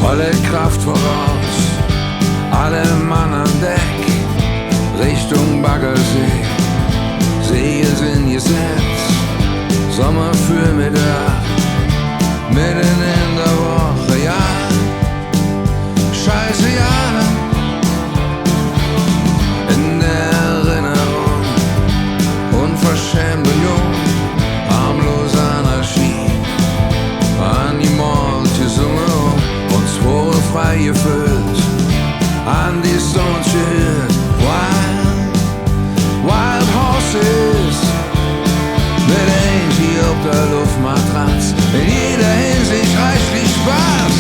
Volle Kraft voraus, alle Mann an Deck, Richtung Baggersee. Segel sind gesetzt, Sommer für Mittag, mitten in der Woche, ja, scheiße, ja. In der Erinnerung, unverschämt und jung, harmlos Anarchie, an die Mord gesungen und Zwore frei gefüllt, an die Stones gehört, Wild Horses, mit Angie auf der Luftmatratz, in jeder Hinsicht reichlich Spaß.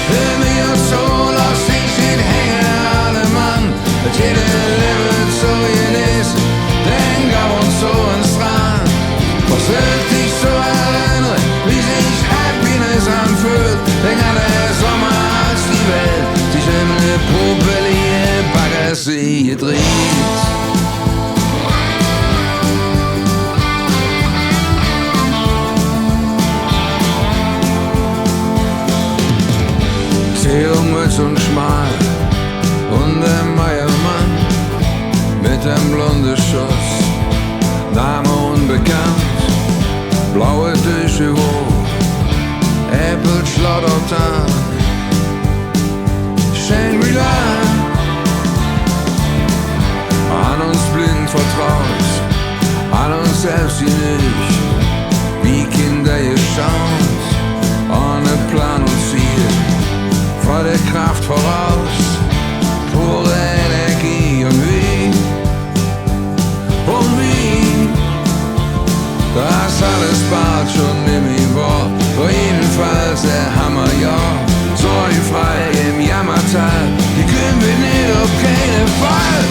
Himmel und Sol aus sich in Hänge, alle Mann, mit jeder Liebe so genießt, denk ab und zu ins Dran. Was wird dich so erinnern, wie sich Happiness anfühlt, denk an der Sommer, als die Welt sich in eine popelige Baggersee dreht. Mütz und schmal und der Meiermann mit dem blonden Schuss, Name unbekannt, blaue Tische hoch, Apple schlottert an, Shangri-La, an uns blind vertraut, an uns selbst nicht, wie Kinder geschaut, ohne Plan und Ziel. Volle Kraft voraus, pure Energie und wie, das alles bald schon in mir war, war jedenfalls der Hammer, ja, so ein frei im Jammertal, die können wir nicht auf keinen Fall.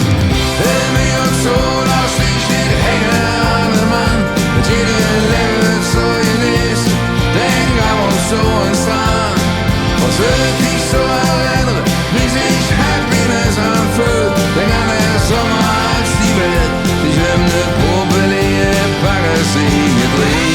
Himmel und Sol aus dich steht hängen, alle Mann, mit jedem Level so genießt, denk ab und so ins Dran. Was wird dich so erinnern, wie sich Happiness anfühlt? Denk an den Sommer, als die Welt sich in eine popelige Baggersee gedreht.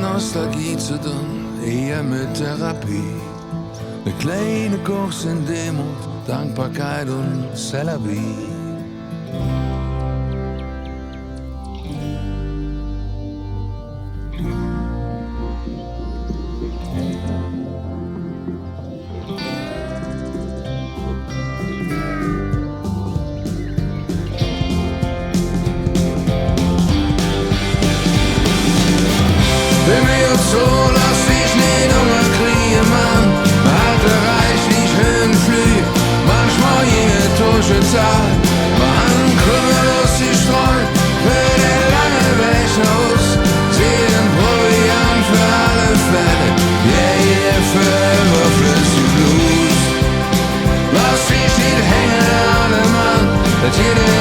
Nostalgie zu tun, eher mit Therapie. Eine kleine Kurs in Demut, Dankbarkeit und Sellerie. So lass dich nicht umkriegen, Mann. Hatte reichlich Höhenflüge, manchmal jene Tusche Zeit. Man krümmellos die Streu für den langen Weg aus. Sehen Proviant für alle Fälle, yeah, für überflüssig Blues. Lass dich nicht hängen, alle Mann, mit jedem